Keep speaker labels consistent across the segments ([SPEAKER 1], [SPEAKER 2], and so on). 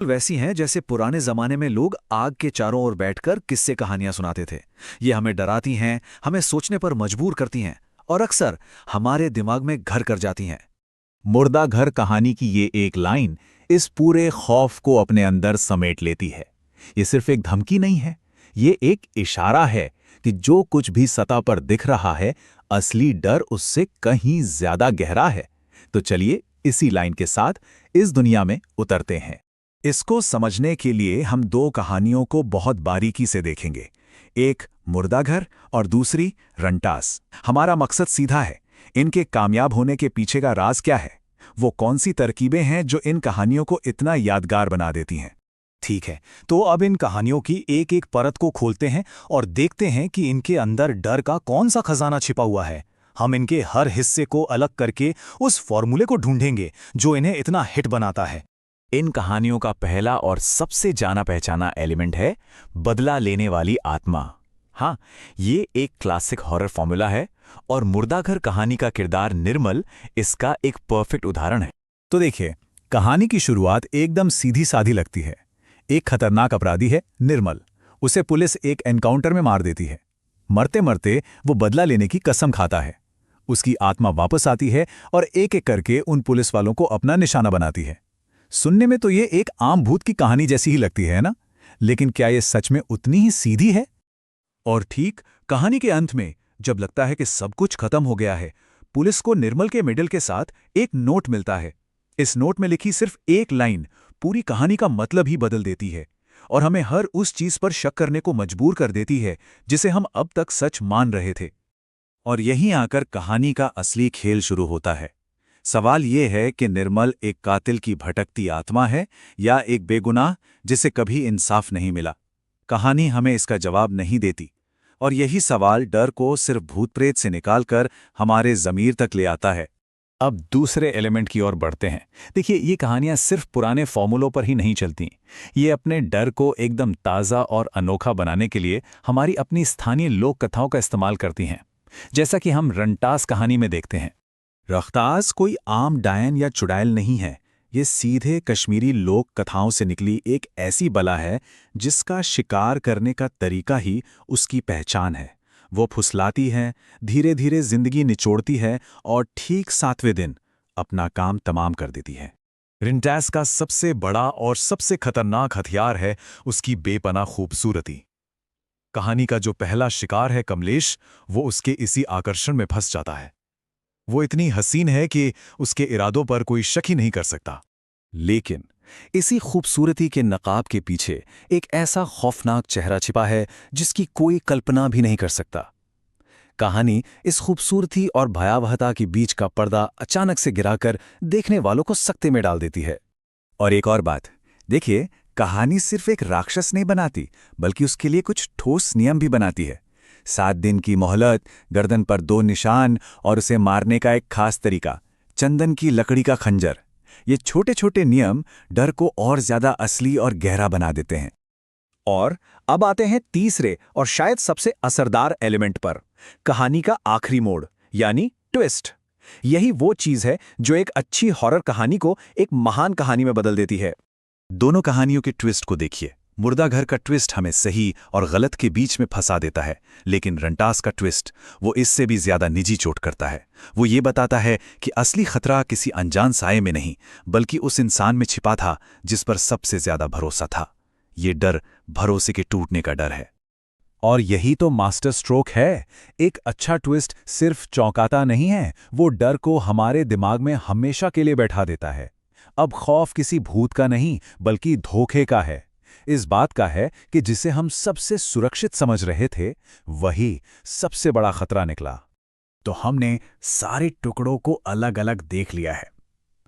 [SPEAKER 1] वैसी हैं जैसे पुराने जमाने में लोग आग के चारों ओर बैठकर किस्से कहानियां सुनाते थे। ये हमें डराती हैं, हमें सोचने पर मजबूर करती हैं और अक्सर हमारे दिमाग में घर कर जाती हैं।
[SPEAKER 2] मुर्दा घर कहानी की ये एक लाइन इस पूरे खौफ को अपने अंदर समेट लेती है। ये सिर्फ एक धमकी नहीं है, ये एक इशारा है कि जो कुछ भी सतह पर दिख रहा है, असली डर उससे कहीं ज्यादा गहरा है। तो चलिए इसी लाइन के साथ इस दुनिया में उतरते हैं।
[SPEAKER 3] इसको समझने के लिए हम दो कहानियों को बहुत बारीकी से देखेंगे, एक मुर्दा घर और दूसरी रंटास। हमारा मकसद सीधा है, इनके कामयाब होने के पीछे का राज क्या है, वो कौन सी तरकीबें हैं जो इन कहानियों को इतना यादगार बना देती हैं। ठीक है, तो अब इन कहानियों की एक एक परत को खोलते हैं और देखते हैं कि इनके अंदर डर का कौन सा खजाना छिपा हुआ है। हम इनके हर हिस्से को अलग करके उस फॉर्मूले को ढूंढेंगे जो इन्हें इतना हिट बनाता है।
[SPEAKER 2] इन कहानियों का पहला और सबसे जाना पहचाना एलिमेंट है बदला लेने वाली आत्मा। हाँ, ये एक क्लासिक हॉरर फॉर्मूला है और मुर्दा घर कहानी का किरदार निर्मल इसका एक परफेक्ट उदाहरण है।
[SPEAKER 3] तो देखिए, कहानी की शुरुआत एकदम सीधी साधी लगती है। एक खतरनाक अपराधी है निर्मल, उसे पुलिस एक एनकाउंटर में मार देती है। मरते मरते वो बदला लेने की कसम खाता है। उसकी आत्मा वापस आती है और एक एक करके उन पुलिस वालों को अपना निशाना बनाती है। सुनने में तो ये एक आम भूत की कहानी जैसी ही लगती है ना, लेकिन क्या ये सच में उतनी ही सीधी है? और ठीक कहानी के अंत में जब लगता है कि सब कुछ खत्म हो गया है, पुलिस को निर्मल के मेडल के साथ एक नोट मिलता है। इस नोट में लिखी सिर्फ एक लाइन पूरी कहानी का मतलब ही बदल देती है और हमें हर उस चीज पर शक करने को मजबूर कर देती है जिसे हम अब तक सच मान रहे थे। और यहीं आकर कहानी का असली खेल शुरू होता है। सवाल ये है कि निर्मल एक कातिल की भटकती आत्मा है या एक बेगुनाह जिसे कभी इंसाफ नहीं मिला। कहानी हमें इसका जवाब नहीं देती और यही सवाल डर को सिर्फ भूत प्रेत से निकालकर हमारे ज़मीर तक ले आता है।
[SPEAKER 2] अब दूसरे एलिमेंट की ओर बढ़ते हैं। देखिए, ये कहानियां सिर्फ पुराने फॉर्मूलों पर ही नहीं चलती। ये अपने डर को एकदम ताज़ा और अनोखा बनाने के लिए हमारी अपनी स्थानीय लोक कथाओं का इस्तेमाल करती हैं, जैसा कि हम रंटास कहानी में देखते हैं।
[SPEAKER 3] रख्तास कोई आम डायन या चुड़ैल नहीं है। ये सीधे कश्मीरी लोक कथाओं से निकली एक ऐसी बला है जिसका शिकार करने का तरीका ही उसकी पहचान है। वो फुसलाती है, धीरे धीरे जिंदगी निचोड़ती है और ठीक 7वें दिन अपना काम तमाम कर देती है। रिंटैस का सबसे बड़ा और सबसे खतरनाक हथियार है उसकी बेपनाह खूबसूरती। कहानी का जो पहला शिकार है कमलेश, वो उसके इसी आकर्षण में फंस जाता है। वो इतनी हसीन है कि उसके इरादों पर कोई शक ही नहीं कर सकता। लेकिन इसी खूबसूरती के नकाब के पीछे एक ऐसा खौफनाक चेहरा छिपा है जिसकी कोई कल्पना भी नहीं कर सकता। कहानी इस खूबसूरती और भयावहता के बीच का पर्दा अचानक से गिराकर देखने वालों को सकते में डाल देती है। और एक और बात, देखिए, कहानी सिर्फ एक राक्षस नहीं बनाती, बल्कि उसके लिए कुछ ठोस नियम भी बनाती है। 7 दिन की मोहलत, गर्दन पर 2 निशान और उसे मारने का एक खास तरीका, चंदन की लकड़ी का खंजर। ये छोटे छोटे नियम डर को और ज्यादा असली और गहरा बना देते हैं। और अब आते हैं तीसरे और शायद सबसे असरदार एलिमेंट पर, कहानी का आखिरी मोड़ यानी ट्विस्ट। यही वो चीज है जो एक अच्छी हॉरर कहानी को एक महान कहानी में बदल देती है। दोनों कहानियों के ट्विस्ट को देखिए। मुर्दा घर का ट्विस्ट हमें सही और गलत के बीच में फंसा देता है, लेकिन रंटास का ट्विस्ट वो इससे भी ज्यादा निजी चोट करता है। वो ये बताता है कि असली खतरा किसी अनजान साये में नहीं, बल्कि उस इंसान में छिपा था जिस पर सबसे ज्यादा भरोसा था। ये डर भरोसे के टूटने का डर है। और यही तो मास्टर स्ट्रोक है। एक अच्छा ट्विस्ट सिर्फ चौंकाता नहीं है, वो डर को हमारे दिमाग में हमेशा के लिए बैठा देता है। अब खौफ किसी भूत का नहीं, बल्कि धोखे का है। इस बात का है कि जिसे हम सबसे सुरक्षित समझ रहे थे, वही सबसे बड़ा खतरा निकला। तो हमने सारे टुकड़ों को अलग अलग देख लिया है।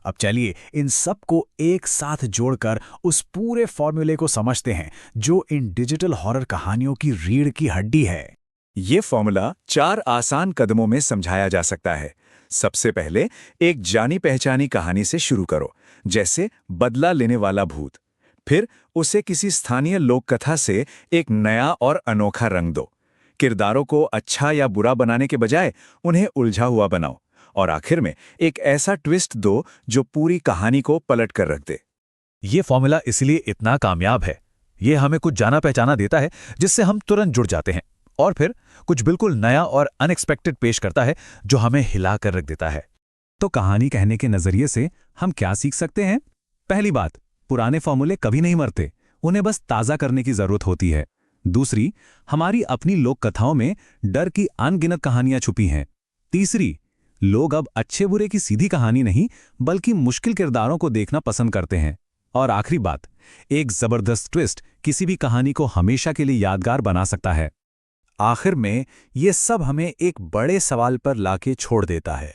[SPEAKER 3] अब चलिए इन सब को एक साथ जोड़कर उस पूरे फॉर्मूले को समझते हैं जो इन डिजिटल हॉरर कहानियों की रीढ़ की हड्डी है। ये फॉर्मूला 4 आसान कदमों में समझाया जा सकता है। सबसे पहले एक जानी पहचानी कहानी से शुरू करो, जैसे बदला लेने वाला भूत। फिर उसे किसी स्थानीय लोक कथा से एक नया और अनोखा रंग दो। किरदारों को अच्छा या बुरा बनाने के बजाय उन्हें उलझा हुआ बनाओ। और आखिर में एक ऐसा ट्विस्ट दो जो पूरी कहानी को पलट कर रख दे।
[SPEAKER 1] ये फॉर्मूला इसलिए इतना कामयाब है। ये हमें कुछ जाना पहचाना देता है जिससे हम तुरंत जुड़ जाते हैं, और फिर कुछ बिल्कुल नया और अनएक्सपेक्टेड पेश करता है जो हमें हिला कर रख देता है।
[SPEAKER 3] तो कहानी कहने के नजरिए से हम क्या सीख सकते हैं? पहली बात, पुराने फॉर्मूले कभी नहीं मरते, उन्हें बस ताज़ा करने की जरूरत होती है। दूसरी, हमारी अपनी लोक कथाओं में डर की अनगिनत कहानियां छुपी हैं। तीसरी, लोग अब अच्छे बुरे की सीधी कहानी नहीं बल्कि मुश्किल किरदारों को देखना पसंद करते हैं। और आखिरी बात, एक जबरदस्त ट्विस्ट किसी भी कहानी को हमेशा के लिए यादगार बना सकता है। आखिर में ये सब हमें एक बड़े सवाल पर लाके छोड़ देता है।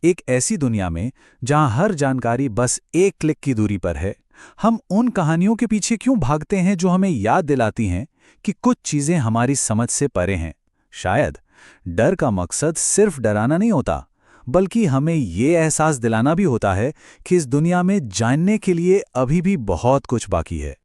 [SPEAKER 3] एक ऐसी दुनिया में जहां हर जानकारी बस एक क्लिक की दूरी पर है, हम उन कहानियों के पीछे क्यों भागते हैं जो हमें याद दिलाती हैं कि कुछ चीजें हमारी समझ से परे हैं? शायद डर का मकसद सिर्फ डराना नहीं होता, बल्कि हमें ये एहसास दिलाना भी होता है कि इस दुनिया में जानने के लिए अभी भी बहुत कुछ बाकी है।